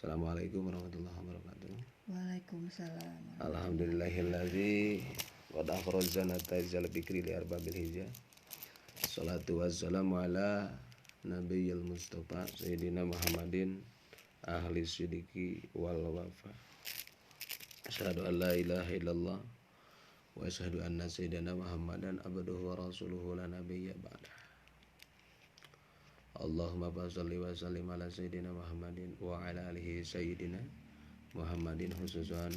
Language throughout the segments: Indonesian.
Assalamualaikum warahmatullahi wabarakatuh. Waalaikumsalam. Alhamdulillahilladzi qad akhrajana tajal bikri li arbabil hijjah. Salatu wassalamu ala nabiyil mustafa sayyidina Muhammadin ahli sidiki wal wafa. Asyhadu an la ilaha illallah wa asyhadu anna sayyidina Muhammadan abduhu wa rasuluhu la nabiyya ba'dah. Allahumma shalli wa sallim ala sayyidina Muhammadin wa ala alihi sayyidina Muhammadin khususan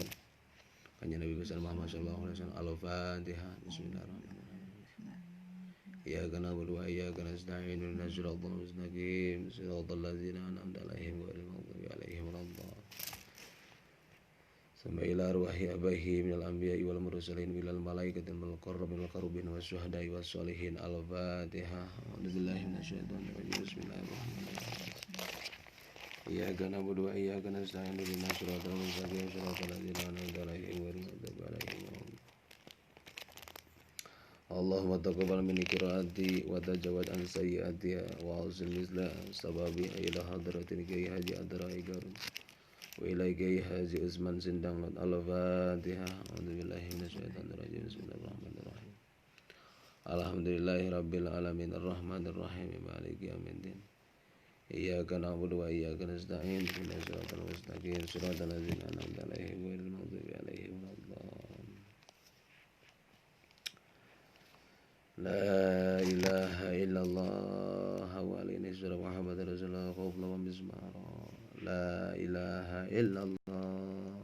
kanjeng Nabi besar Muhammad sallallahu alaihi wasallam. Al-Fatihah. Bismillahirrahmanirrahim. Iyyaka na'budu wa iyyaka nasta'in ihdinas siratal mustaqim siratal ladzina an'amta 'alaihim ghairil maghdubi 'alaihim waladdallin. Sama ila arwahi abahi minal anbiya'i wal mursalin minal malaikatil muqarrabin wal qarubin wasyuhada'i wassalihin. Al-Fatihah. A'udzubillahi minasyaitonir rajim. Bismillahirrahmanirrahim. Iyyaka na'budu wa iyyaka nasta'in ihdinas siratal mustaqim siratal ladzina an'amta 'alaihim ghairil maghdubi 'alaihim waladdallin. Allahumma taqabbal minni qiraati wa tajawwaz an sayyi'ati wa awsil misla sababi ila hadratin Kiai Haji Adrai Garut wa ila Kiai Haji Usman Sindang Lot. Al-Fatihah. A'udzubillahi minasyaitonir rajim. Bismillahirrahmanirrahim. Alhamdulillahirabbil alamin arrahmanir rahim maliki yaumiddin. Iyyaka na'budu wa iyyaka nasta'in ihdinas siratal mustaqim siratal ladzina an'amta 'alaihim ghairil maghdubi 'alaihim waladdallin. La ilaha illallah wa alayhi sallam Muhammad Rasulullah qawla wa mizmara. La ilaha illallah.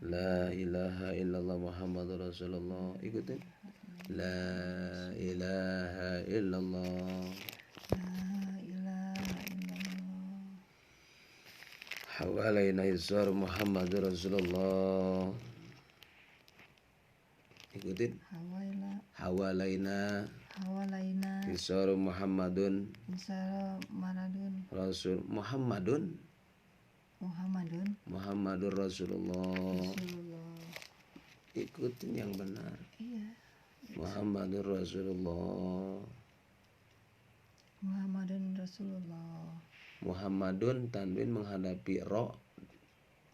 La ilaha illallah Muhammad Rasulullah. Ikutin. La ilaha illallah. La ilaha illallah. Hawalaina isar Muhammad Rasulullah. Ikutin. Hawalaina isar Muhammadun Insara Maradun Rasul Muhammadun Rasulullah. Ikutin yang benar. Iya. Muhammadur Rasulullah. Muhammadun tanwin menghadapi ro,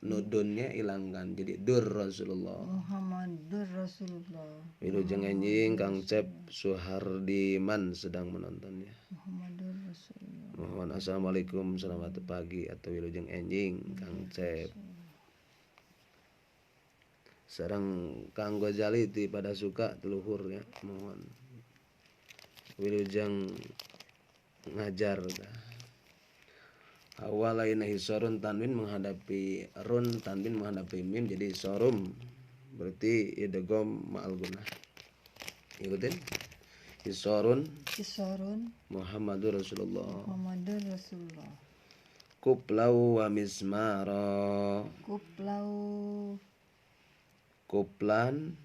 nudunnya hilangkan jadi dur Rasulullah. Muhammadur Rasulullah. Wilujeng enjing Kang Cep Suhardiman sedang menontonnya. Muhammadur Rasulullah. Mohon assalamualaikum selamat pagi atau wilujeng enjing Kang Cep. Sareng Kang Gozali ti pada suka teluhur ya. Mohon wilujeng ngajar dah. Awalaina hisarun tanwin menghadapi run, tanwin menghadapi mim jadi sorum. Berarti idgham ma'al gunnah. Ikutin. Hisarun Muhammadur Rasulullah. Kuplau wa mismara. Kuplan.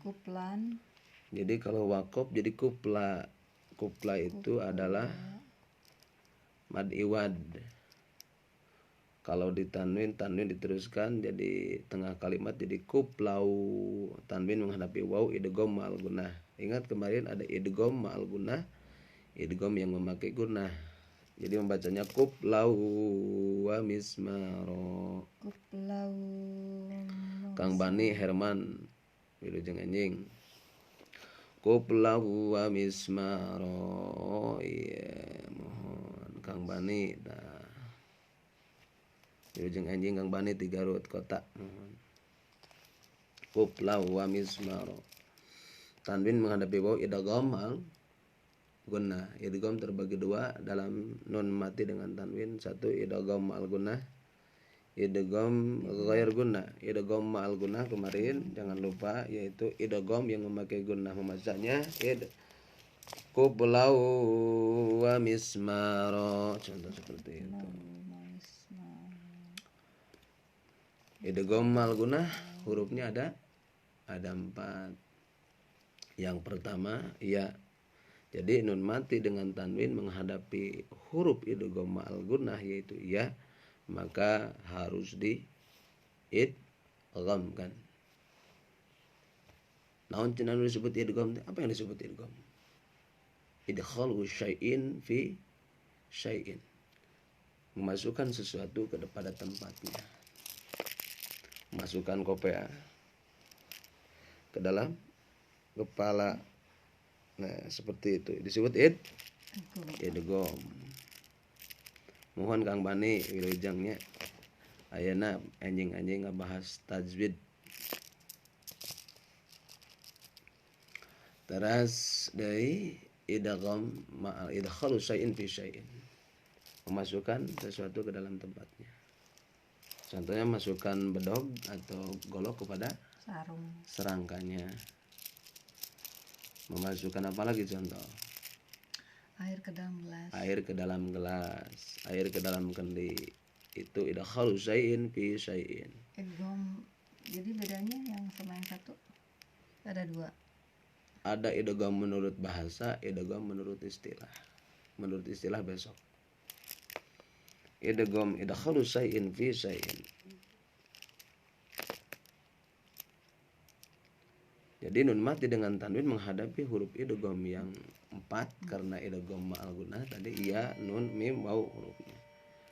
Jadi kalau wakop jadi kupla. Kupla itu adalah mad iwad. Kalau ditanwin, tanwin diteruskan jadi tengah kalimat jadi kuplau. Tanwin menghadapi waw idgham ma'al gunnah. Ingat kemarin ada idgham ma'al gunnah, idgham yang memakai gunnah. Jadi membacanya kuplau wa mismaro. Kang Bani Herman wilujeng enjing. Kuplau wa mismaro. Iya, mohon Kang Bani dah. Wilujeng enjing Kang Bani di Garut kota. Kuplau wa mismaro. Tanwin menghadapi waw idgham al gunnah. Idgham terbagi dua dalam nun mati dengan tanwin. Satu idgham al gunnah, idgham ghair gunnah. Idgham ma'al gunnah kemarin jangan lupa yaitu idgham yang memakai gunnah, membacanya kuplau wa mismaro. Contoh seperti itu. Idgham ma'al gunnah hurufnya ada 4. Yang pertama ya. Jadi nun mati dengan tanwin menghadapi huruf idgham ma'al gunnah yaitu ya, maka harus di idgham kan. Naon cenah disebut idgham? Apa yang disebut idgham? Idkhalu syai'in fi syai'in. memasukkan sesuatu kepada tempatnya. Masukkan kopea ke dalam kepala. Nah, seperti itu disebut idgham. Mohon Kang Bani wilujengnya ayeuna anjing-anjing ngabahas tajwid. Teras dari idgham ma'al idkhalu syai'in fi syai'in. Memasukkan sesuatu ke dalam tempatnya. Contohnya masukkan bedog atau golok kepada serangkanya. Memasukkan apa lagi contoh? Air ke dalam gelas. Air ke dalam gelas, air ke dalam kendi. Itu idkhalu syai'in fi syai'in. Idgham. Jadi bedanya yang sama yang satu ada dua. Ada idgham menurut bahasa, idgham menurut istilah. Menurut istilah besok. Idgham idkhalu syai'in fi syai'in. Jadi nun mati dengan tanwin menghadapi huruf idgham yang 4 karena idgham ma'al gunnah tadi ya nun mim waw hurufnya.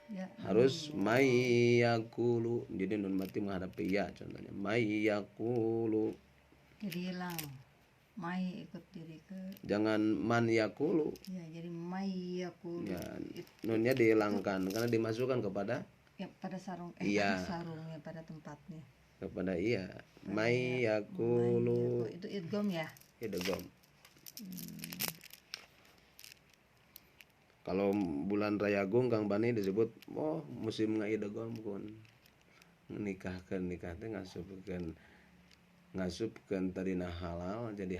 Ya, Harus mayyakulu. Jadi nun mati menghadapi ya contohnya mayyakulu. jadi hilang. Mai ikut diri ke. Jangan man yakulu. Ya, jadi mai yakulu. Ya, nunnya dihilangkan karena dimasukkan kepada Ya, pada sarung. Iya. Pada sarungnya, pada tempatnya. kepada iya. Pada May ya. yakulu. Itu idgham ya. Idgham. Kalau bulan Rayagung Kang Bani disebut musim ngaidgham kun. Nikah teh ngasupkeun tadina halal jadi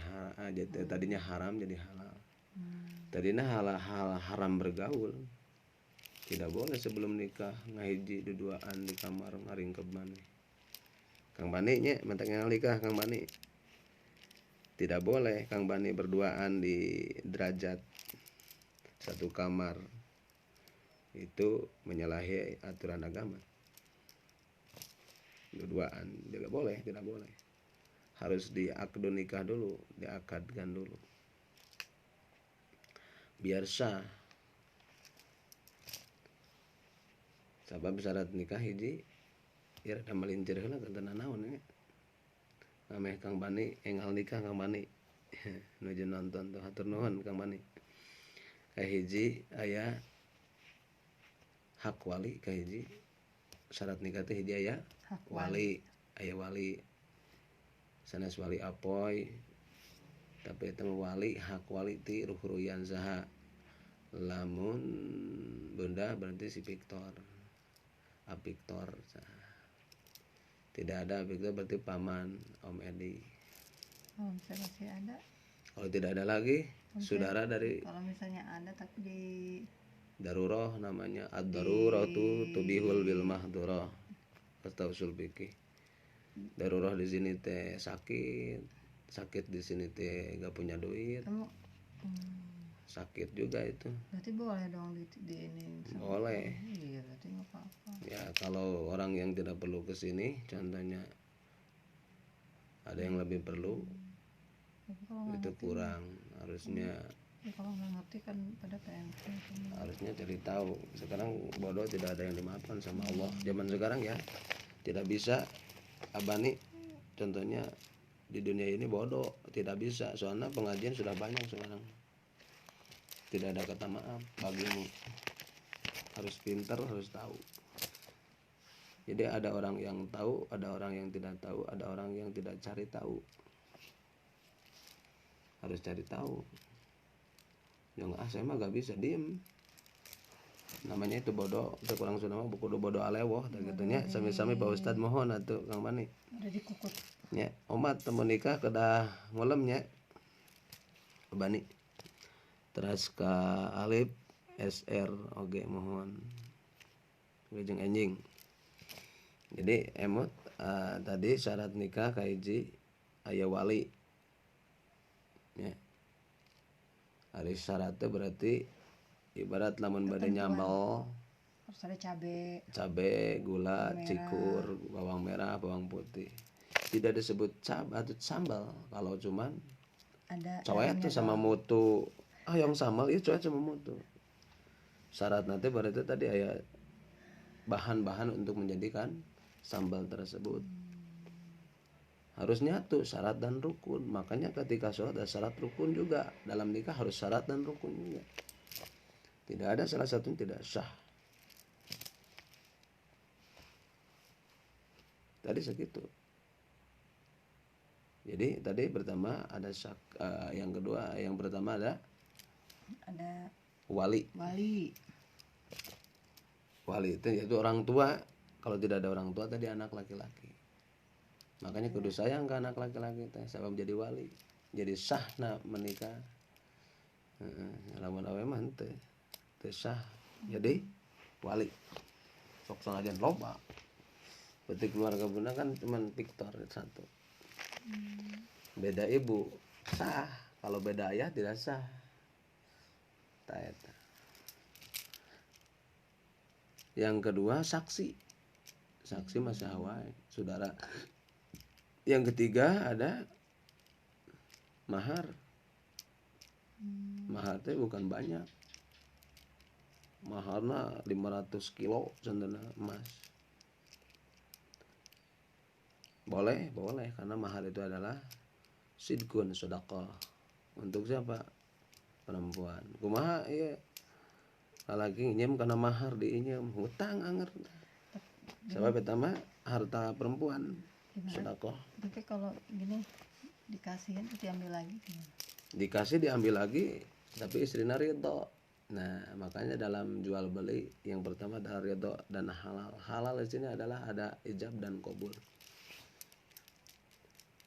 tadinya haram jadi halal. Tadinya hal haram bergaul. Tidak boleh sebelum nikah ngahiji duduaan di kamar ngaringkeb maneh. Kang Bani nya mentek nikah Kang Bani. Tidak boleh Kang Bani berduaan di derajat satu kamar. Itu menyalahi aturan agama. Duduaan tidak boleh. Harus diakad nikah dulu, diakadkan dulu. Biar sah. Sabab syarat nikah hiji ya rada malincir heula kantana naon nya. Ngameh Kang Bani enggal nikah Kang Bani. Nuju nonton tuh hatur nuhun Kang Bani. Kahiji aya hak wali kahiji. Syarat nikah teh hiji aya wali, aya wali. Sanes wali apoy. Tapi itu wali hak wali ti ruh-ruyan saha. Lamun bunda berarti si Victor. Victor saha. Tidak ada Victor berarti paman Om Edi. Kalau misalnya masih ada. Kalau tidak ada lagi saudara dari. Kalau misalnya ada tapi di Darurah namanya ad-daruratu tubihul bil mahdurah. Kata usul fikih. Darurah di sini teh sakit di sini teh gak punya duit. Sakit juga itu. Berarti boleh dong di ini. Boleh. Iya, berarti nggak apa-apa. Ya kalau orang yang tidak perlu ke sini, contohnya ada yang lebih perlu, itu kurang. Harusnya. Ya, kalau nggak ngerti kan pada PMP. Harusnya cari tahu. Sekarang bodoh tidak ada yang dimaafkan sama Allah. Zaman sekarang ya tidak bisa. Abani contohnya di dunia ini bodoh tidak bisa. Soalnya pengajian sudah banyak sekarang. Tidak ada kata maaf bagimu. Harus pintar, harus tahu. Jadi ada orang yang tahu, ada orang yang tidak tahu, ada orang yang tidak cari tahu. Harus cari tahu. Jangan saya mah gak bisa diem. Namanya itu bodoh. Itu kurang sudah mah kudu bodoh alewoh gitunya. Sami-sami Pak Ustad mohon atuh Kang Bani. Udah dikukut. Nya, omat temu nikah kedah ngolemnya. Bani. Terus ka alif SR oge mohon. Wilujeng enjing. Jadi emot tadi syarat nikah kahiji aya wali. Ya. Ari syaratnya berarti ibarat lamun bade nyambel Harus ada cabe, gula, cikur, bawang merah, bawang putih. Tidak disebut atau sambal kalau cuman ada coet tuh sama mutu. Yang sambal itu coet sama mutu. Syarat nanti berarti tadi aya bahan-bahan untuk menjadikan sambal tersebut. Harus nyatu syarat dan rukun. Makanya ketika sholat ada syarat rukun juga. Dalam nikah harus syarat dan rukun juga. Tidak ada salah satunya tidak sah. Tadi segitu. Jadi tadi pertama ada yang kedua, yang pertama ada wali. Wali itu yaitu orang tua. Kalau tidak ada orang tua tadi anak laki-laki. Makanya kudu sayang ke anak laki-laki teh sebab jadi wali. Jadi sah nak menikah. Lamun awe mah teu sah. Jadi wali. Sok sangajan loba. Berarti keluarga bunda kan cuman Victor satu. Beda ibu sah. Kalau beda ayah tidak sah. Ta eta. Yang kedua saksi. Saksi masih wae, saudara. Yang ketiga ada mahar. Mahar teh bukan banyak. Maharna 500 kilo cenderna emas. Boleh karena mahar itu adalah sidqun sedekah. Untuk siapa? Perempuan. Kumaha ieu? Lalaki nginjem karena mahar diinjem, hutang anger. Sebab pertama harta perempuan sedekah. Tapi kalau gini dikasihin terus diambil lagi gimana? Dikasih diambil lagi tapi istrinya ridho. Nah makanya dalam jual beli yang pertama adalah ridho dan halal. Halal di sini adalah ada ijab dan qabul.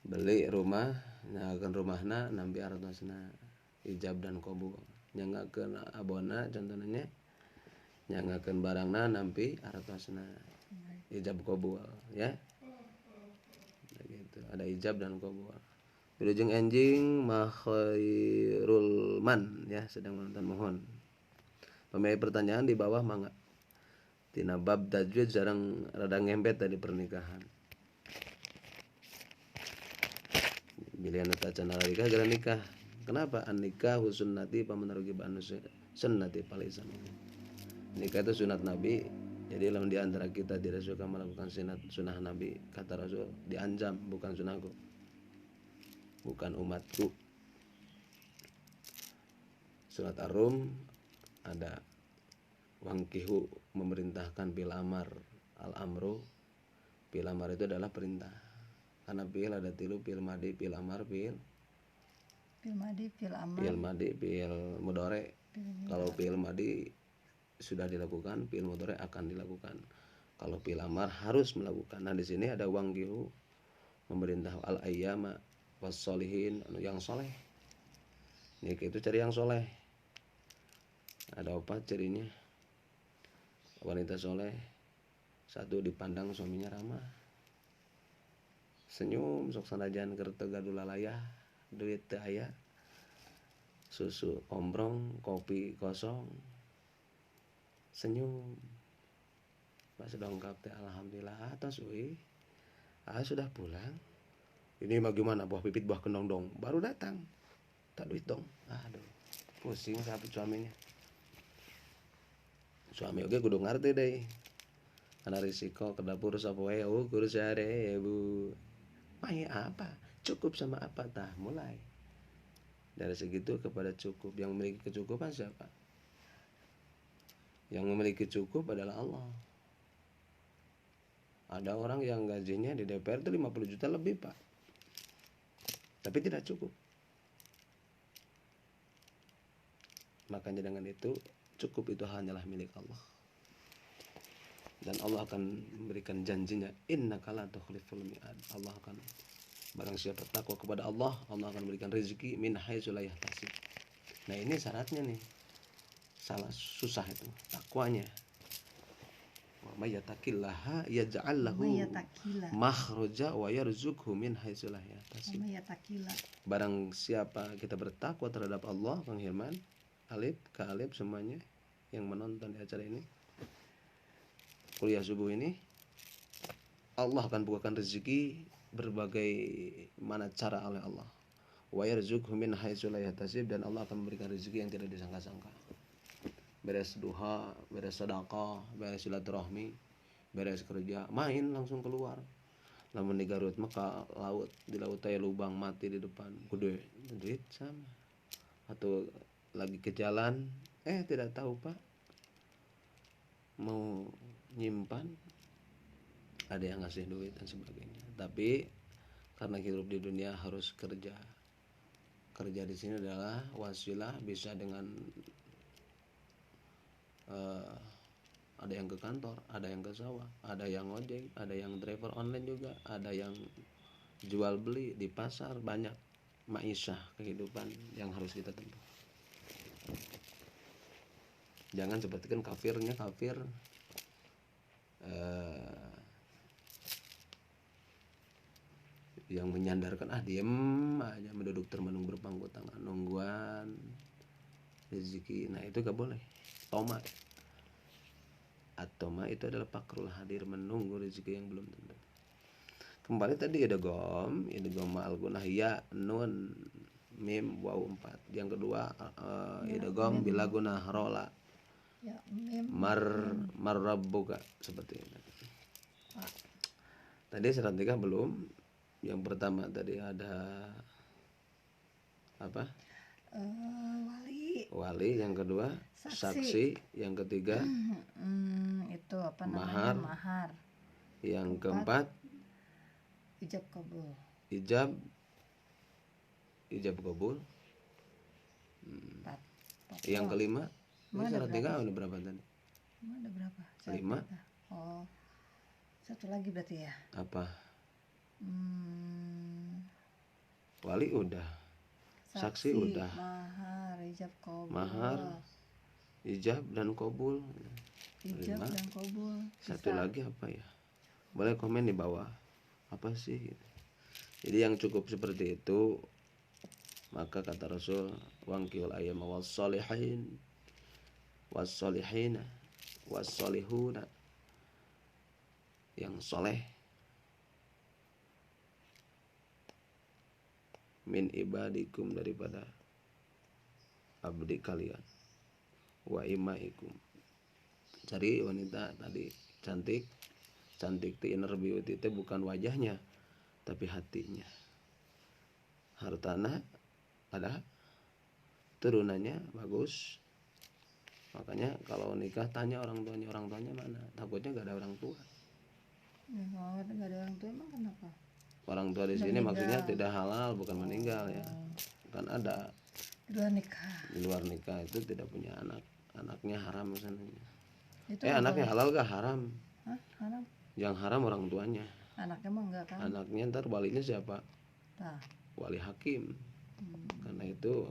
Beli rumah nyageun rumahna nampi artosna ijab dan qabul. Nyangakeun abona contohnya nyangakeun barangna nampi artosna ijab qabul ya. Gitu. Ada ijab dan qabul. Wilujeng enjing makhairul man ya sedang menonton mohon. Pemain pertanyaan di bawah mangga. Tina bab tajwid jarang rada ngempet tadi pernikahan. Bilian eta can nikah gara nikah. Kenapa? An nikah sunnati pamenarugi banus sunnati palisan. Nikah itu sunat Nabi. Jadi lamun di antara kita tidak suka melakukan sunnah Nabi, kata Rasul diancam bukan sunnahku. Bukan umatku. Surat Ar-Rum ada wangkihu memerintahkan bil amar al-amru. Bil amar itu adalah perintah. Karena bil ada tilu, bil madi, bil amar, bil madi, bil amar. Bil madi, bil mudhari. Kalau bil madi sudah dilakukan, bil mudhari akan dilakukan. Kalau bil amar harus melakukan. Nah di sini ada wangkihu memerintah al-ayyama was-solihin yang soleh. Nikah itu cari yang soleh. Ada apa cirinya? Wanita soleh satu dipandang suaminya ramah, senyum sok sanajan keur teu gaduh lalayah, duit teu aya, susu ombrong, kopi kosong, senyum. Pas dongkap teh alhamdulillah atas euy. Sudah pulang. Ini mah gimana buah pipit buah kendong dong baru datang. Tak duit dong. Aduh. Pusing sahabat suaminya. Suami oge kudu ngarti deui. Karena risiko ke dapur sapoe ukur sehari ya bu. Mai apa? Cukup sama apa tah? Mulai. Dari segitu kepada cukup. Yang memiliki kecukupan siapa? Yang memiliki cukup adalah Allah. Ada orang yang gajinya di DPR itu 50 juta lebih pak. Tapi tidak cukup. Makanya dengan itu cukup itu hanyalah milik Allah. Dan Allah akan memberikan janjinya innaka la tukhliful mi'ad. Allah akan barang siapa takwa kepada Allah, Allah akan memberikan rezeki min haitsu la yahtasib. Nah ini syaratnya nih. Salah susah itu takwanya. Wa may yattaqillaha yaj'al lahu makhraja wa yarzuqhu min haitsu la yahtasib. Barang siapa kita bertakwa terhadap Allah, Kang Hilman, alif ke alif semuanya yang menonton di acara ini, kuliah subuh ini, Allah akan bukakan rezeki berbagai mana cara oleh Allah. Wa yarzuqhu min haitsu la yahtasib, dan Allah akan memberikan rezeki yang tidak disangka-sangka. Beres duha, beres sedekah, beres silaturahmi, beres kerja main langsung keluar. Lamun di Garut mah ka laut, di laut aya lubang mati di depan gede duit sama. Atau lagi ke jalan tidak tahu Pak mau nyimpan ada yang ngasih duit dan sebagainya. Tapi karena hidup di dunia harus kerja. Kerja di sini adalah wasilah bisa dengan ada yang ke kantor, ada yang ke sawah, ada yang ojek, ada yang driver online juga, ada yang jual beli di pasar, banyak maisha kehidupan yang harus kita tempuh. Jangan seperti kan kafirnya kafir yang menyandarkan diem aja menduduk termenung berpangku tangan nungguan rezeki. Nah itu gak boleh. Tomat atoma itu adalah pakrul hadir, menunggu rezeki yang belum tentu. Kembali tadi ada gom al gunah ya nun mim waw 4. Yang kedua idgham bila gunah rola Ya, mim. mar rabbuka seperti ini. Tadi surat nikah belum. Yang pertama tadi ada apa? Wali. Yang kedua saksi. Yang ketiga itu apa namanya? Mahar. Yang keempat ijab kabul. Ijab kabul. Yang kelima ini syarat nikah ada berapa tadi? Ada berapa? 5. Oh, satu lagi berarti ya? Apa? Wali udah, saksi udah, mahar, ijab dan kabul. Ijab dan kabul. Satu lagi apa ya? Boleh komen di bawah. Apa sih? Jadi yang cukup seperti itu, maka kata Rasul, wangkihul ayyama was-solihin was-solihina was-solihuna, yang soleh min ibadikum, daripada abdi kalian, wa imaikum. Cari wanita tadi cantik di inner beauty itu bukan wajahnya tapi hatinya. Hartana ada, turunannya bagus. Makanya kalau nikah tanya orang tuanya mana. Takutnya gak ada orang tua. Ya, kalau gak ada orang tua emang kenapa? Orang tua di sini maksudnya tidak halal, bukan meninggal ya. Kan ada di luar nikah itu tidak punya anak, anaknya haram misalnya. Anaknya halal gak haram? Haram. Yang haram orang tuanya. Anaknya mah enggak kan? Anaknya ntar walinya siapa? Wali hakim. Karena itu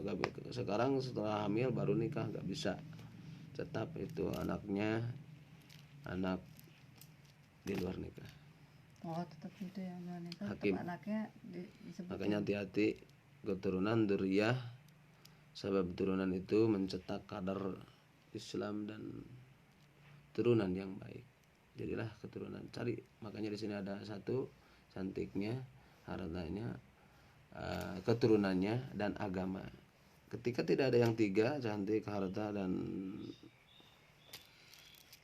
sekarang setelah hamil baru nikah gak bisa. Tetap itu anaknya anak di luar nikah. Oh, tetap itu ya, luar nikah. Hakim. Anaknya Makanya hati-hati keturunan dzurriyyah. Sebab turunan itu mencetak kadar Islam dan turunan yang baik. Jadilah keturunan, cari. Makanya di sini ada satu, cantiknya, hartanya, keturunannya dan agama. Ketika tidak ada yang tiga, cantik, harta dan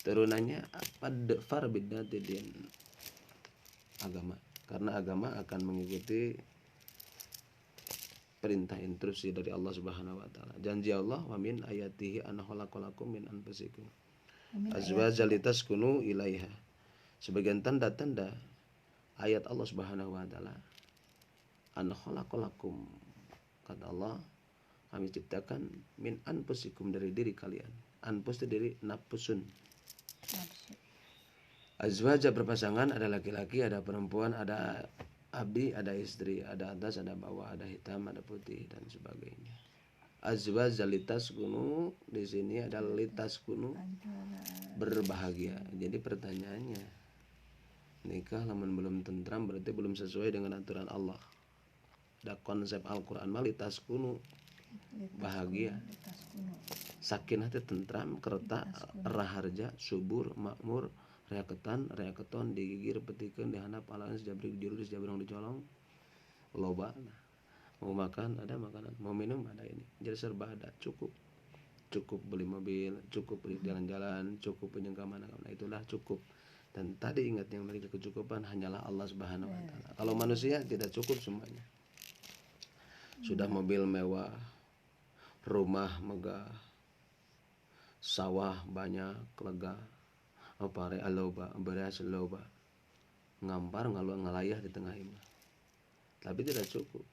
turunannya, fadfar bidatidin, agama. Karena agama akan mengikuti perintah instruksi dari Allah Subhanahu wa taala. Janji Allah, wa min ayatihi an khalaqalakum min anfusikum azwajan litaskunu ilaiha. Sebagian tanda-tanda ayat Allah Subhanahu wa taala, an khalaqalakum, kata Allah, kami ciptakan min anfusikum, dari diri kalian. Anfus itu dari nafsun. Azwaja berpasangan, ada laki-laki, ada perempuan, ada abdi, ada istri, ada atas, ada bawah, ada hitam, ada putih dan sebagainya. Azwaja litaskunu, di sini ada litaskunu, berbahagia. Jadi pertanyaannya, nikah lamun belum tentram berarti belum sesuai dengan aturan Allah. Ada konsep Al-Qur'an mah litaskunu, bahagia. Sakinah teh tentram, kereta, raharja, subur, makmur, reaketon, digigir, petikeun, dihandap, alaan, sejabrik, jurus, sejabrang, dicolong, loba. Mau makan ada makanan, mau minum ada ini. Jadi serba ada, cukup beli mobil, cukup beli jalan-jalan, cukup punya kemana-mana, itulah cukup. Dan tadi ingat, yang memiliki kecukupan hanyalah Allah Subhanahu wa taala. Kalau manusia tidak cukup semuanya. Sudah mobil mewah, rumah megah, sawah banyak, lega, apa aloba, beras loba, ngampar ngalayah di tengah imah. Tapi tidak cukup.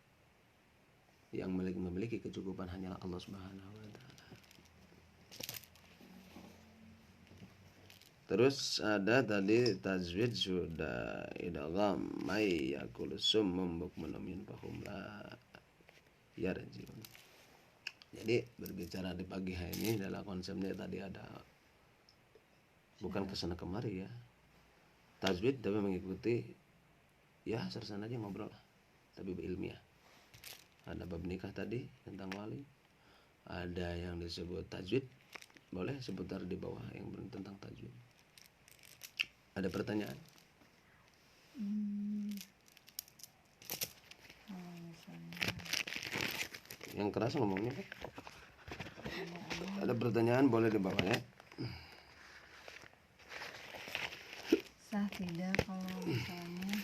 Yang memiliki kecukupan hanyalah Allah Subhanahu wa taala. Terus ada tadi tajwid sudah idgham may yakul summum bukmun min fahum la yarjiun. Jadi berbicara di pagi hari ini adalah konsepnya tadi ada bukan kesana kemari ya. Tajwid tapi mengikuti ya sersana aja ngobrol lah, tapi ilmiah. Ada bab nikah tadi tentang wali. Ada yang disebut tajwid, boleh seputar di bawah yang tentang tajwid. Ada pertanyaan? Kalau misalnya Yang keras ngomongnya Pak. Ada pertanyaan boleh di bawah ya. sah tidak kalau misalnya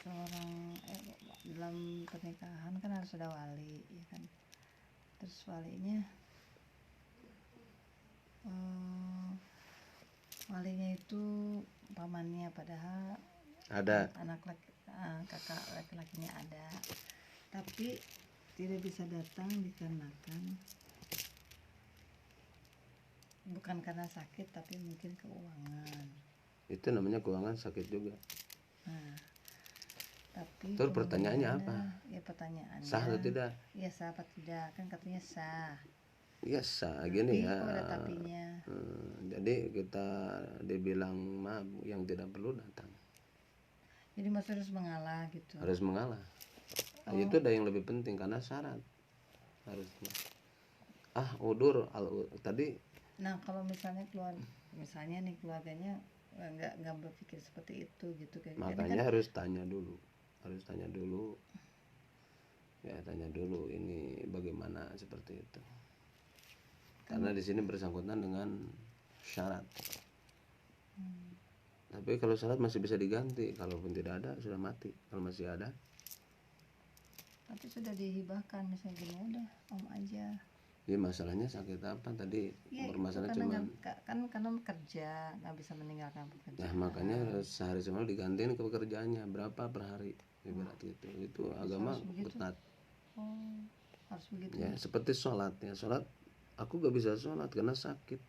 seorang dalam pernikahan kan harus ada wali ya kan, terus walinya itu pamannya, padahal Ada. kakak laki-lakinya ada, tapi tidak bisa datang dikarenakan bukan karena sakit tapi mungkin keuangan. Itu namanya keuangan sakit juga. Nah, tapi Terus pertanyaannya kemudian apa? Ya pertanyaannya Sah atau tidak? Ya sah apa tidak, kan katanya sah. Ya sah gini ya. Kok ada tapinya? Jadi kita dibilang maaf yang tidak perlu datang. Jadi maksudnya harus mengalah gitu. Harus mengalah. Nah, itu ada yang lebih penting karena syarat harus udur tadi. Nah kalau misalnya nih keluarganya nggak berpikir seperti itu gitu kayak Makanya kan harus tanya dulu ya, tanya dulu ini bagaimana seperti itu, karena di sini bersangkutan dengan syarat. Tapi kalau syarat masih bisa diganti, kalaupun tidak ada sudah mati. Kalau masih ada, tapi sudah dihibahkan misalnya gini, udah om aja. Jadi masalahnya sakit apa tadi? Ya, bermasalah karena cuman karena kerja nggak bisa meninggalkan pekerjaan. Nah makanya sehari semalam digantiin ke pekerjaannya berapa per hari ibarat itu agama ketat. Harus begitu Ya seperti sholat ya, sholat aku gak bisa sholat karena sakit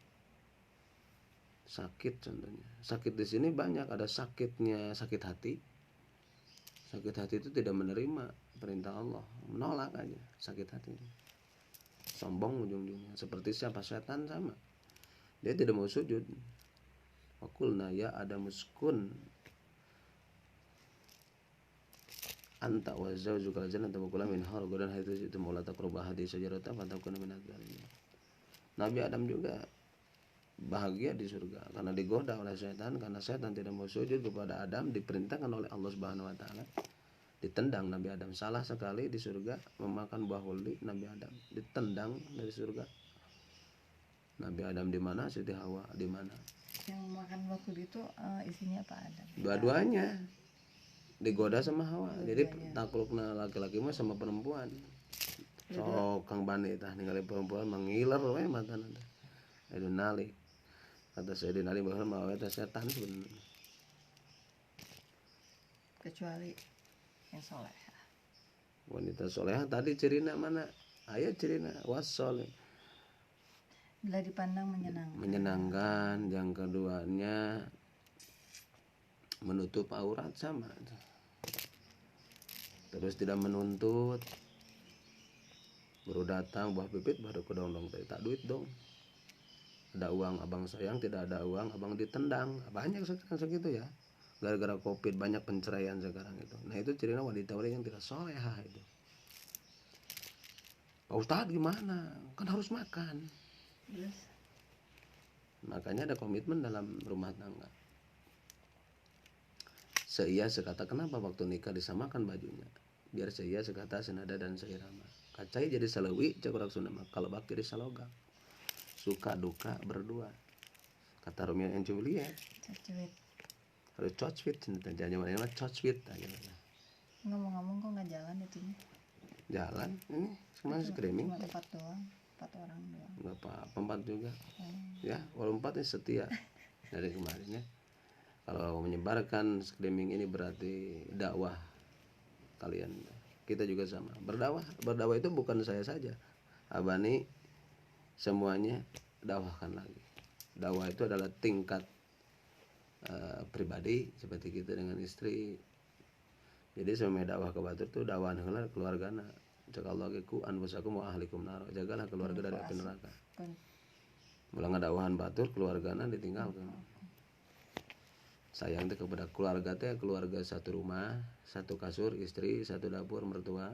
contohnya. Sakit di sini banyak, ada sakit hati. Sakit hati itu tidak menerima perintah Allah, menolak aja sakit hati. Sombong ujung-ujungnya. Seperti siapa? Setan sama. Dia tidak mau sujud. Waqulna ya Adamu uskun anta wa zawjuka al-jannata wa kula minha ragadan haitsu shi'tum wa la taqrabu hadhihi syajarata fatakuna minadz zalimin. Nabi Adam juga bahagia di surga karena digoda oleh setan, karena setan tidak mau sujud kepada Adam, diperintahkan oleh Allah Subhanahu wa taala. Ditendang Nabi Adam, salah sekali di surga memakan buah huldi. Nabi Adam ditendang dari surga. Nabi Adam di mana? Siti Hawa di mana? Yang makan buah huldi itu isinya apa Adam? Dua-duanya digoda sama Hawa. Jadi taklukna laki-laki mah sama perempuan. So Kang Bani tah ningali perempuan mengiler we mata nanti. Ayo nali. Kata saya dinali bahwa mau eta setan sebenarnya. Kecuali yang soleh. Wanita solehah tadi cirina mana? Ayo cirina wassoleh. Bila dipandang menyenangkan. Menyenangkan. Yang keduanya menutup aurat sama. Terus tidak menuntut. Baru datang buah pipit baru ke dong tak duit dong. Ada uang abang sayang, tidak ada uang abang ditendang. Banyak sekarang segitu ya. Gara-gara covid banyak penceraian sekarang itu. Nah itu cerita wanita yang tidak solehah itu. Pak Ustadz gimana? Kan harus makan. Yes. Makanya ada komitmen dalam rumah tangga. Seia sekata, kenapa waktu nikah disamakan bajunya? Biar seia sekata senada dan seirama. Kacai jadi salawi cakurak sunama, kalau bakir saloga. suka duka berdua. Kata Romeo and Juliet, Cacuit. harus cocwit, jangan mana mah cocwit aja. Ngomong-ngomong kok nggak jalan itunya? Jalan ini cuma screaming. Cuma 4 doang, 4 orang doang. Nggak apa-apa, 4 juga. Ya, walau 4 ini setia dari kemarin ya. Kalau menyebarkan screaming ini berarti dakwah kalian. Kita juga sama. Berdakwah itu bukan saya saja. Abani semuanya dakwahkan lagi. Dakwah itu adalah tingkat pribadi seperti kita dengan istri. Jadi semua dakwah ke batur itu dakwah keluargana. Jagallahu ku anfusakum wa ahlikum nar. Jagalah keluarga dari api neraka. Mulang dakwahan batur keluargana ditinggalkan. Sayang teh kepada keluarga teh, keluarga satu rumah, satu kasur, istri, satu dapur, mertua,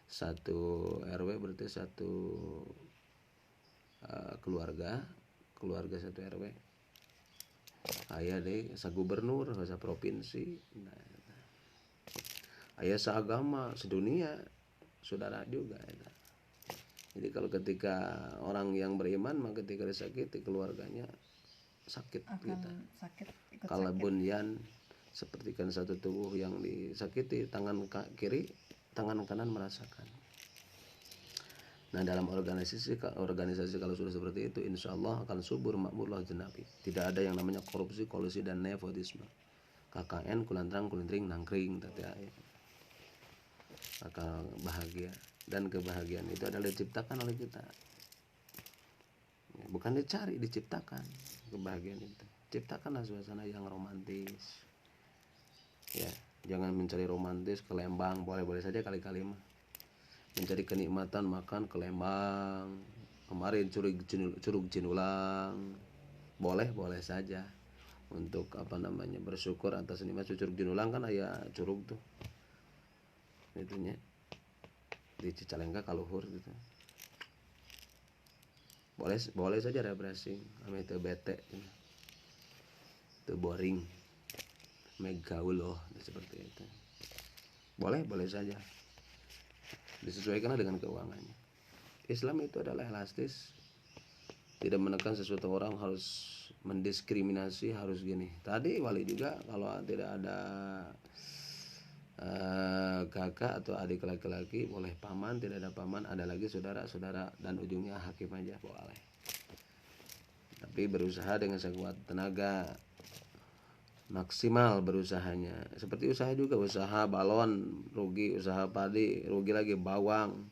satu RW berarti satu keluarga satu RW. Aya deh sa gubernur, sa provinsi. Nah, aya seagama, sedunia, saudara juga. Jadi kalau ketika orang yang beriman, maka ketika disakiti keluarganya sakit akan kita. sakit, ikut Kalau sakit. bunyan sepertikan satu tubuh yang disakiti, tangan kiri, tangan kanan merasakan. Nah, dalam organisasi kalau sudah seperti itu, insya Allah akan subur makmurlah jenapi. Tidak ada yang namanya korupsi, kolusi dan nepotisme. KKN kulantrang kulintring nangkring tadi akan bahagia, dan kebahagiaan itu adalah diciptakan oleh kita. Bukan dicari, diciptakan kebahagiaan itu. Ciptakanlah suasana yang romantis. Ya, jangan mencari romantis ke Lembang, boleh-boleh saja kali-kali mah. Mencari kenikmatan makan ke Lembang. Kemarin curug Cinulang. Boleh saja. Untuk bersyukur atas nikmat curug Cinulang kan aya curug tuh. Itunya di Cicalengka kaluhur gitu. Boleh saja refreshing, ame teu bete. Teu boring. Megaul loh seperti itu. Boleh saja. Disesuaikanlah dengan keuangannya. Islam itu adalah elastis. Tidak menekan sesuatu orang harus mendiskriminasi, harus gini. Tadi wali juga kalau tidak ada kakak atau adik laki-laki boleh paman, tidak ada paman ada lagi saudara-saudara dan ujungnya hakim aja boleh. Tapi berusaha dengan sekuat tenaga, maksimal berusahanya. Seperti usaha juga, usaha balon rugi, usaha padi rugi lagi, bawang,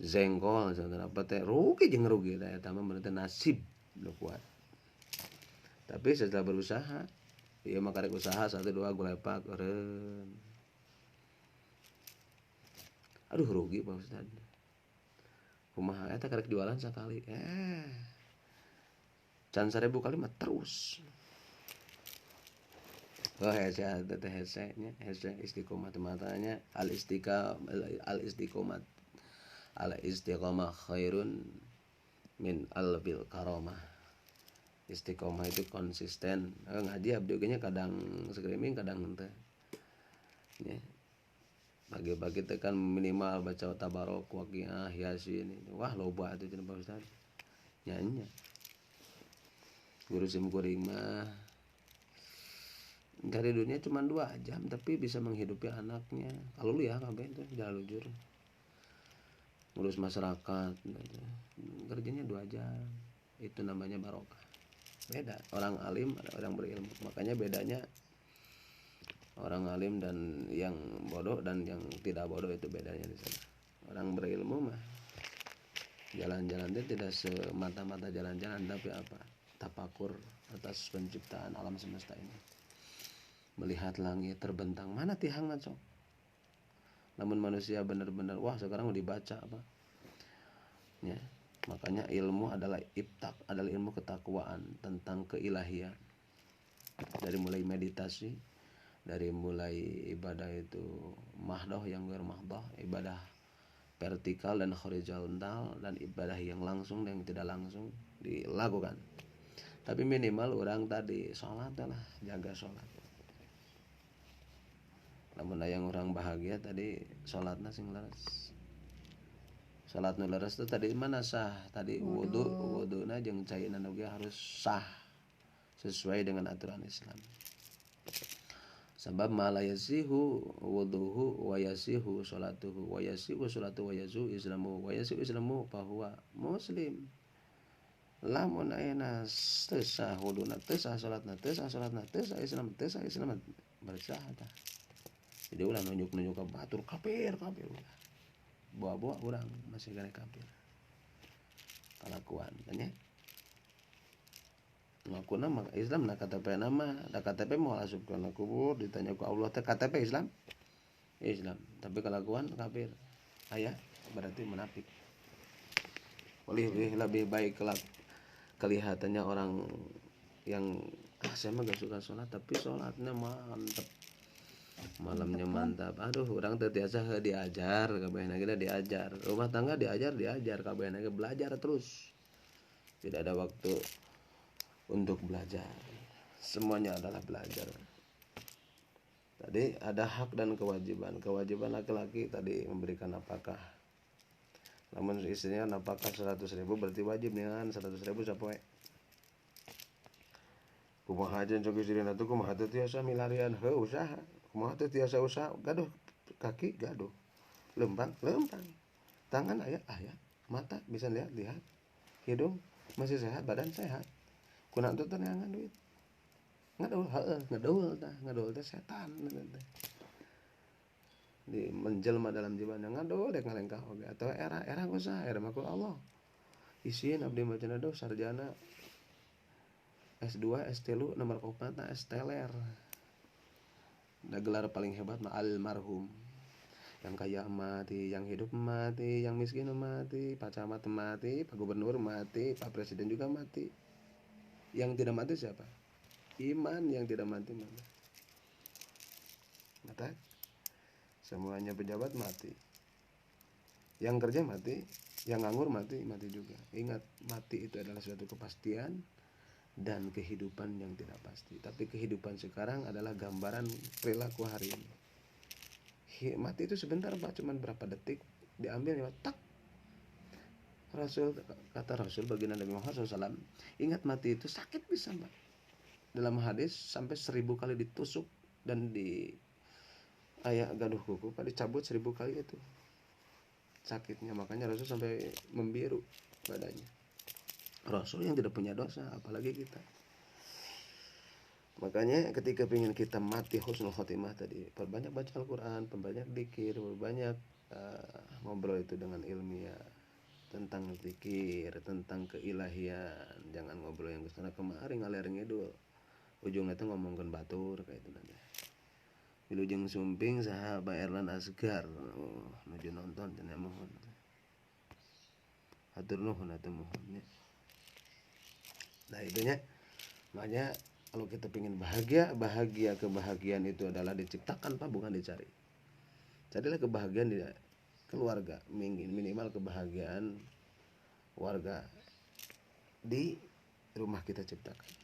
jengkol, saudara apa teh rugi jeung rugi da eta mah berarti nasib lu kuat. Tapi setelah berusaha, ieu mah karek usaha 1 2 golepak eureun. Aduh rugi Pak Ustad. Kumaha eta karek jualan sakali. Can 1000 kali mah terus. Oh hese teh hese nya, hese istiqomah matanya al istiqomah khairun min albil karamah. Istiqomah itu konsisten. Ngaji abdi oge nya kadang screaming kadang henteu. Nya. Bagi-bagi tekan minimal baca tabarok waqiah yasin. Wah loba atuh cenah Pak Ustaz. Nyanyi. Guru sim kuring mah dari dunia cuma 2 jam tapi bisa menghidupi anaknya. Kalau lu ya kabeh itu jalan lujur. Ngurus masyarakat kerjanya 2 jam. Itu namanya barokah. Beda orang alim ada orang berilmu. Makanya bedanya orang alim dan yang bodoh dan yang tidak bodoh itu bedanya di sana. Orang berilmu mah jalan-jalan itu tidak semata-mata jalan-jalan, tapi apa? Tapakur atas penciptaan alam semesta ini. Melihat langit terbentang, mana tihangna sok. Namun manusia benar-benar wah sekarang mau dibaca apa? Ya. Makanya ilmu adalah adalah ilmu ketakwaan tentang keilahian. Dari mulai meditasi, dari mulai ibadah itu mahdoh yang mahdoh, ibadah vertikal dan horizontal, dan ibadah yang langsung dan yang tidak langsung dilakukan. Tapi minimal orang tadi sholat lah, jaga sholat. Namun yang orang bahagia tadi sholatnya sing laras. Salat nu leres teh tadi mana sah tadi wuduna jeung caina oge harus sah sesuai dengan aturan Islam. Sabab malayasihu wuduhu wa yasihu salatuhu wa yasihu salatu wa yazu islamu wa yasihu islamu fahuwa muslim. Lamun ayeuna teu sah wuduna, teu sah salatna, teu sah Islam, bersah tah. Jadi ulah nunjuk-nunjuk ka batur kafir. Bawa-bawa urang masih kena kafir. Kalakuan tanya. Ngakuna mah Islam na KTP nama, da KTP mau asupkeun ka kubur ditanya ku Allah teh KTP Islam. Tapi kalakuan kafir. Aya berarti munafik. Lebih baik kelihatannya orang yang saya mah gak suka sholat tapi sholatnya mantap, malamnya mantap. Aduh orang terbiasa diajar kabehna kita diajar, rumah tangga diajar kabehna belajar terus, tidak ada waktu untuk belajar, semuanya adalah belajar. Tadi ada hak dan kewajiban laki-laki tadi memberikan nafkah. Namun istrinya nafkah 100.000 berarti wajib dengan 100.000 sapoe. Kumaha aja cok istrina tuh kumaha teh tiasa milarian heuh usaha. Kumaha teh tiasa usaha gaduh kaki gaduh. Lempang. Tangan aya, mata bisa lihat. Hidung masih sehat, badan sehat. Kunaon teh neangan duit. Ngadeul teh setan teh. Di menjelma dalam jiwanya ngadoh dek ngalengkah oge atau era usaha era mah ku Allah isin abdi macana doh sarjana S2 S3 nomor 4 S-teler da gelar paling hebat mah almarhum, yang kaya mati, yang hidup mati, yang miskin mati, Pak Camat mati, Pak Gubernur mati, Pak Presiden juga mati. Yang tidak mati siapa? Iman yang tidak mati mana? Mata semuanya pejabat mati, yang kerja mati, yang nganggur mati juga. Ingat, mati itu adalah suatu kepastian dan kehidupan yang tidak pasti. Tapi kehidupan sekarang adalah gambaran perilaku hari ini. Mati itu sebentar Pak, cuman berapa detik diambil nyawa tak. Kata Rasul baginda Nabi Muhammad SAW, ingat mati itu sakit bisa Pak. Dalam hadis sampai 1000 kali ditusuk dan gaduh kuku Pak dicabut 1000 kali itu sakitnya, makanya Rasul sampai membiru badannya. Rasul yang tidak punya dosa, apalagi kita. Makanya ketika ingin kita mati husnul khotimah tadi, perbanyak baca Al-Quran, perbanyak dzikir, perbanyak ngobrol itu dengan ilmiah tentang zikir, tentang keilahian. Jangan ngobrol yang kesana kemari ngalir ngidul, ujungnya itu ngomongkan batur kayak itu nanti. Wilujeng sumping saha Pak Erlan Asgar nuju nonton cenah mohon. Hatur nuhun atuh mohon nya. Nah itunya makanya kalau kita ingin bahagia kebahagiaan itu adalah diciptakan Pak, bukan dicari. Carilah kebahagiaan di keluarga, minimal kebahagiaan warga di rumah kita ciptakan.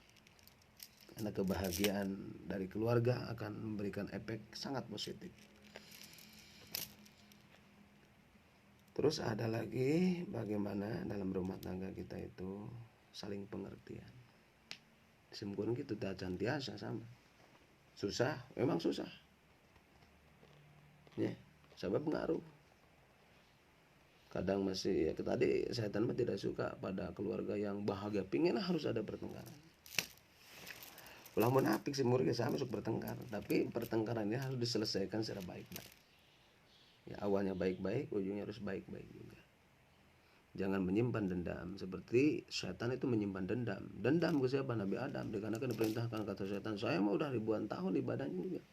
Karena kebahagiaan dari keluarga akan memberikan efek sangat positif. Terus ada lagi bagaimana dalam rumah tangga kita itu saling pengertian. Sempurna gitu tak cantiasa sama. Susah, memang susah. Ya, sebab pengaruh. Kadang masih tadi setan mah tidak suka pada keluarga yang bahagia, pingin harus ada pertengkaran. Ulah munafik si murid sama masuk bertengkar, tapi pertengkarannya harus diselesaikan secara baik-baik. Ya, awalnya baik-baik, ujungnya harus baik-baik juga. Jangan menyimpan dendam, seperti setan itu menyimpan dendam. Dendam ke siapa? Nabi Adam, dikarenakan diperintahkan kata setan, saya mau udah ribuan tahun ibadahnya juga.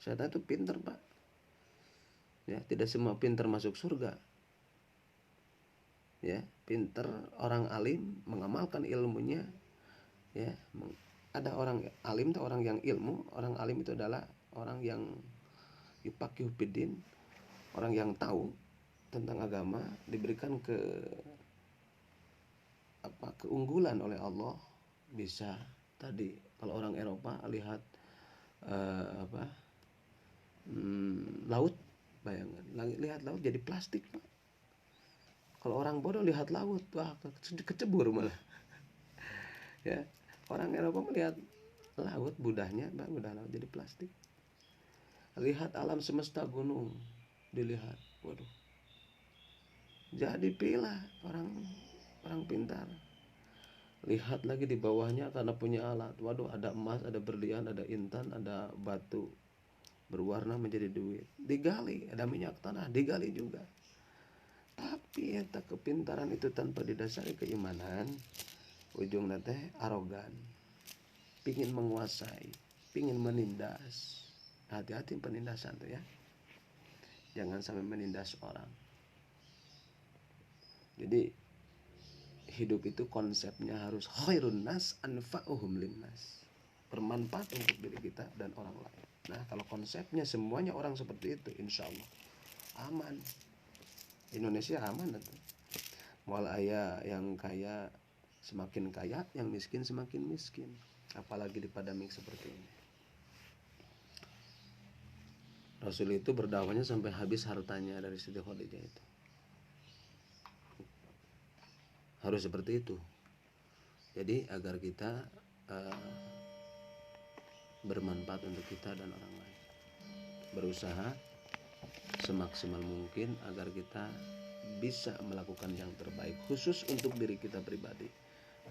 Setan itu pintar Pak. Ya, tidak semua pintar masuk surga. Ya, pintar orang alim mengamalkan ilmunya. Ya, ada orang alim itu orang yang ilmu, orang alim itu adalah orang yang yupaqihu fiddin, orang yang tahu tentang agama, diberikan keunggulan oleh Allah. Bisa tadi kalau orang Eropa lihat laut, bayangan lihat laut jadi plastik Pak. Kalau orang bodoh lihat laut, wah kecebur malah. Ya, orang Eropa melihat laut, budahnya, budah laut jadi plastik. Lihat alam semesta gunung, dilihat, waduh. Jadi pilah orang pintar. Lihat lagi di bawahnya karena punya alat. Waduh, ada emas, ada berlian, ada intan, ada batu berwarna menjadi duit. Digali, ada minyak tanah, digali juga. Tapi eta kepintaran itu tanpa didasari keimanan, ujungnya teh arogan, pingin menguasai, pingin menindas. Hati-hati penindasan tuh ya, jangan sampai menindas orang. Jadi hidup itu konsepnya harus khairun nas anfa'uhum linnas, bermanfaat untuk diri kita dan orang lain. Nah kalau konsepnya semuanya orang seperti itu, insya Allah aman. Indonesia aman itu. Mual aya yang kaya semakin kaya, yang miskin semakin miskin. Apalagi di pandemik seperti ini. Rasul itu berdakwahnya sampai habis hartanya dari Siti Khadijah itu. Harus seperti itu. Jadi agar kita bermanfaat untuk kita dan orang lain. Berusaha semaksimal mungkin agar kita bisa melakukan yang terbaik, khusus untuk diri kita pribadi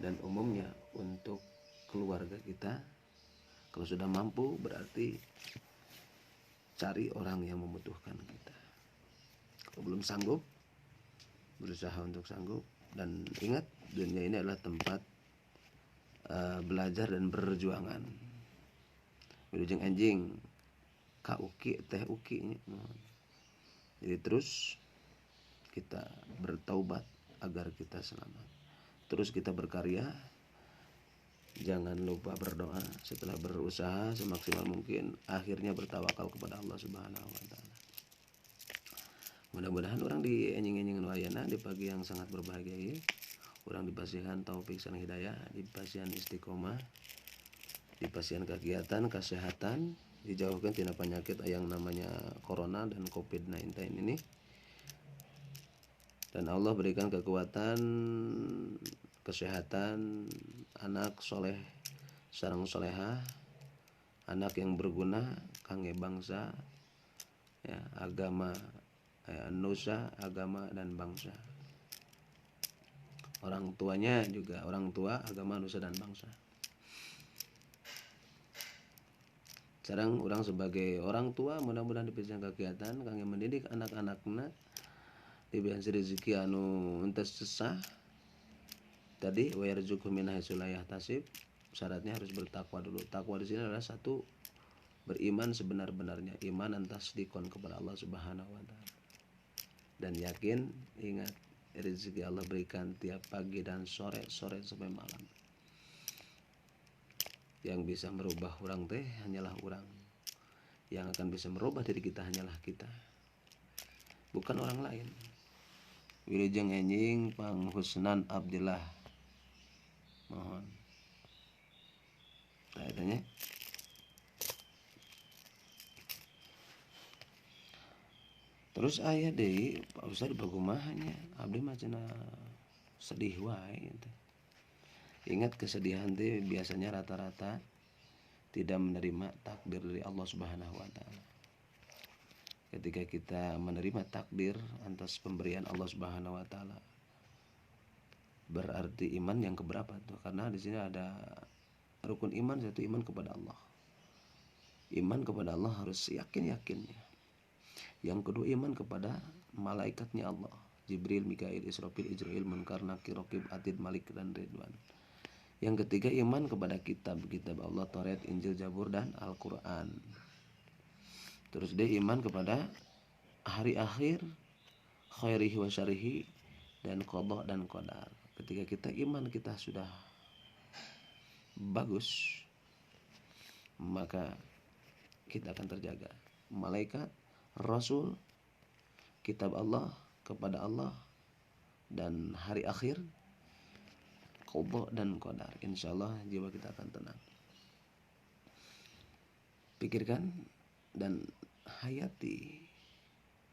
dan umumnya untuk keluarga kita. Kalau sudah mampu berarti cari orang yang membutuhkan kita. Kalau belum sanggup, berusaha untuk sanggup. Dan ingat, dunia ini adalah tempat belajar dan berjuangan. Wilujeng anjing kauki teh uki. Jadi terus kita bertaubat agar kita selamat. Terus kita berkarya. Jangan lupa berdoa. Setelah berusaha semaksimal mungkin, akhirnya bertawakal kepada Allah Subhanahu wa taala. Mudah-mudahan orang di enjing-enjing wayana di pagi yang sangat berbahagia ini, orang dipasihan taufik dan hidayah, dipasihan istiqomah, dipasihan kegiatan, kesehatan, dijauhkan tina penyakit yang namanya corona dan COVID-19 ini. Dan Allah berikan kekuatan, kesehatan, anak soleh sareng solehah, anak yang berguna kangge bangsa ya, agama nusa, agama dan bangsa. Orang tuanya juga orang tua, agama, nusa dan bangsa. Sekarang orang sebagai orang tua mudah-mudahan diberikan kegiatan kangge mendidik anak-anakna, diberikan rezeki anu entes sesah. Tadi wa yarzuqhu min haitsu la yahtasib, syaratnya harus bertakwa dulu. Takwa di sini adalah satu, beriman sebenar-benarnya, iman antas dikon kepada Allah Subhanahu wa taala. Dan yakin, ingat, rezeki Allah berikan tiap pagi dan sore sampai malam. Yang bisa merubah orang teh hanyalah orang. Yang akan bisa merubah diri kita hanyalah kita, bukan orang lain. Wilujeng enjing Panghusnan Abdillah, mohon. Tanya. Terus aya deui Pak Ustaz bagumahanya, abdi mah cenah sedih wae gitu. Ingat kesedihan teh biasanya rata-rata tidak menerima takdir dari Allah Subhanahu wa taala. Ketika kita menerima takdir atas pemberian Allah Subhanahu wa taala, berarti iman yang keberapa tuh? Karena di sini ada rukun iman, yaitu iman kepada Allah. Iman kepada Allah harus yakin-yakinnya. Yang kedua, iman kepada malaikatnya Allah, Jibril, Mikail, Israfil, Ijrail, Munkar, Nakir, Raqib, Atid, Malik, dan Ridwan. Yang ketiga, iman kepada kitab Allah, Taurat, Injil, Zabur, dan Al-Quran. Terus dia iman kepada hari akhir, khairihi wa syarihi, dan qada dan qadar. Ketika kita iman kita sudah bagus, maka kita akan terjaga. Malaikat, Rasul, kitab Allah, kepada Allah, dan hari akhir, qada dan qadar. Insyaallah jiwa kita akan tenang. Pikirkan dan hayati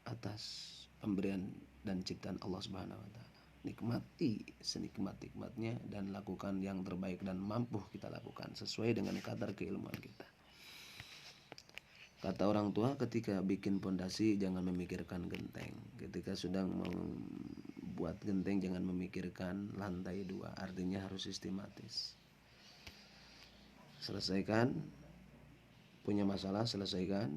atas pemberian dan ciptaan Allah Subhanahu wa taala. Nikmati senikmat-nikmatnya dan lakukan yang terbaik dan mampu kita lakukan sesuai dengan kadar keilmuan kita. Kata orang tua, ketika bikin pondasi jangan memikirkan genteng. Ketika sedang membuat genteng jangan memikirkan lantai 2. Artinya harus sistematis. Selesaikan, punya masalah selesaikan,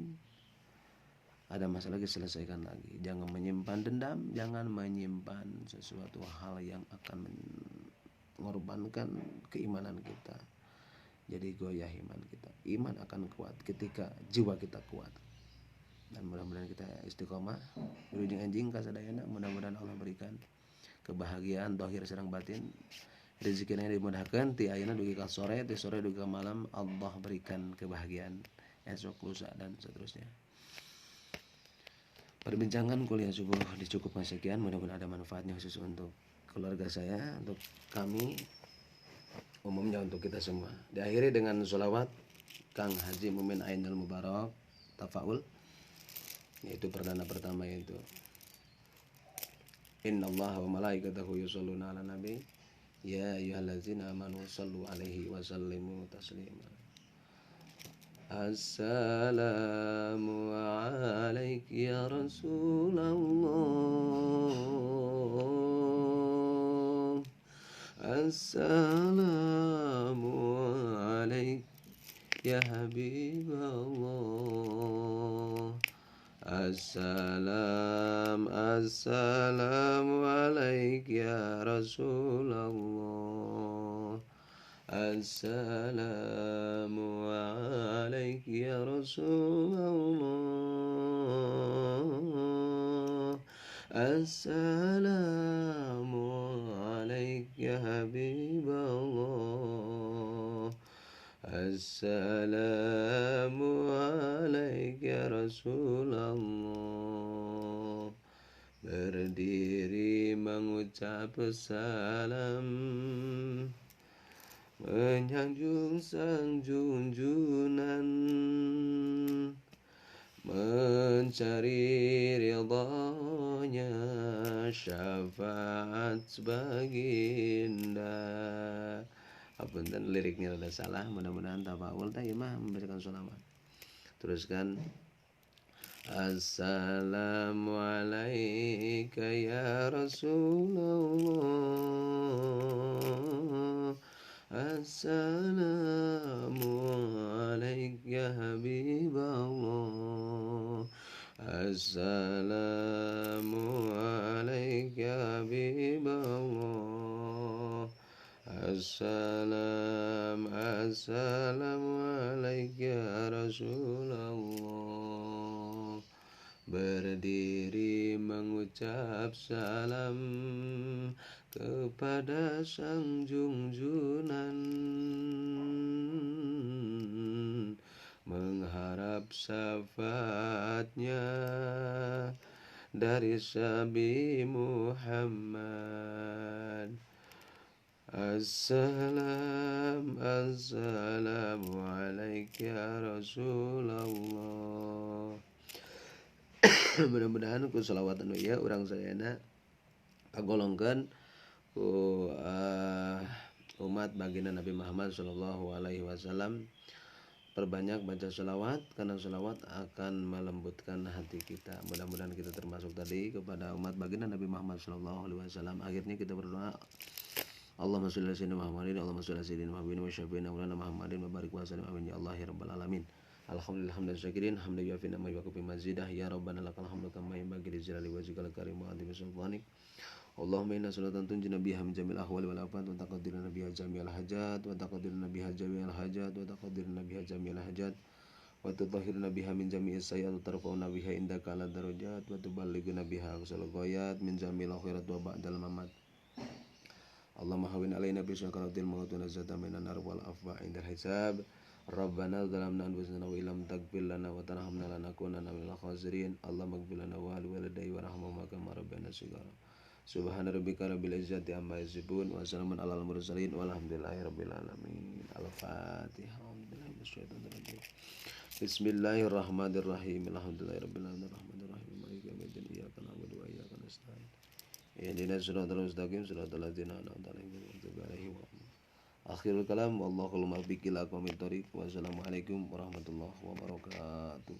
ada masalah lagi selesaikan lagi. Jangan menyimpan dendam, jangan menyimpan sesuatu hal yang akan mengorbankan keimanan kita. Jadi goyah iman kita. Iman akan kuat ketika jiwa kita kuat. Dan mudah-mudahan kita istiqomah berujung anjing kasadayana. Mudah-mudahan Allah berikan kebahagiaan zahir sareng batin. Rezekinya dimudahkan ti ayeuna dugi ka sore, ti sore dugi ka malam. Allah berikan kebahagiaan esok lusa dan seterusnya. Perbincangan kuliah subuh dicukupkan sekian. Mudah-mudahan ada manfaatnya khusus untuk keluarga saya, untuk kami, umumnya untuk kita semua. Diakhiri dengan sholawat Kang Haji Mumin Ainul Mubarak Tafaul, yaitu perdana pertama, yaitu Innallaha wa malaikatahu yusholluna ala nabi ya ayyuhallazina amanu shallu alaihi wa sallimu taslima. Assalamu alaik ya Rasulullah. Assalamu alaik ya Habiballah. Assalamu alaik ya Rasulullah. Assalamu alaik ya Rasulullah. Assalamu alaik ya Habiballah. Assalamu alaik ya Rasulullah. Berdiri mengucap salam, menyanjung sang junjunan, mencari ridhanya, syafaat baginda. Apunten liriknya ada salah, mudah-mudahan tafaul mah memberikan sholawat. Teruskan. Assalamu alaika ya Rasulullah. Assalamu alaik ya Habiballah. Assalamu alaik ya Habiballah. Assalamu alaik ya Rasulullah. Berdiri mengucap salam kepada sang junjunan, mengharap syafaatnya dari Nabi Muhammad. Assalamu alaika ya Rasulullah. Mudah-mudahan ku sholawatan ya urang sadayana kagolongkeun ku umat baginda Nabi Muhammad sallallahu alaihi wasallam. Perbanyak baca sholawat, karena sholawat akan melembutkan hati kita. Mudah-mudahan kita termasuk tadi kepada umat baginda Nabi Muhammad sallallahu alaihi wasallam. Akhirnya kita berdoa, Allahumma sholli ala sayyidina Muhammadin, Allahumma sholli ala sayyidina Muhammadin wa syafi'ina maulana Muhammadin wa barik wa sallim amin ya Allah ya rabbal alamin. Alhamdulillah hamdan syakirin hamdan yu'afina ma yu'akubi mazidah ya rabbana lakal hamdu kama yanbaghi li jalali wajhikal karim wa azimi sultanik. Allahumma inna salatan tunjina biha min jamil ahwali wal afat wa taqaddiruna biha jami'al hajat wa taqaddiruna biha jami'al hajat wa taqaddiruna biha jami'al hajat wa tutahhiruna biha min jami'is sayyi'at wa tarfa'una biha indaka ala darajat wa tuballighuna biha aqsal ghayat min jamil akhirat wa ba'dal mamat. Allahumma hawin alaina bi syakaratil maut wa nazata minan nar wal afwa indal hisab. Rabbana zalamna anfusana wa illam taghfir lana wa tarhamna lanakunanna minal khasirin. Allahumma ighfir lana wa li walidayya warhamhuma kama rabbayana shighara. Subhana rabbika rabbil izzati amma yasifun wa salamun alal mursalin walhamdulillahi rabbil alamin. Al-Fatihah. Bismillahirrahmanirrahim. Alhamdulillahi rabbil alamin arrahmanir rahim maliki yaumiddin iyyaka na'budu wa iyyaka المستعان اهدنا الصراط المستقيم صراط الذين أنعمت عليهم غير المغضوب عليهم ولا الضالين akhirul kalam wallahul muwaffiq ila aqwamit thoriq wassalamualaikum warahmatullahi wabarakatuh.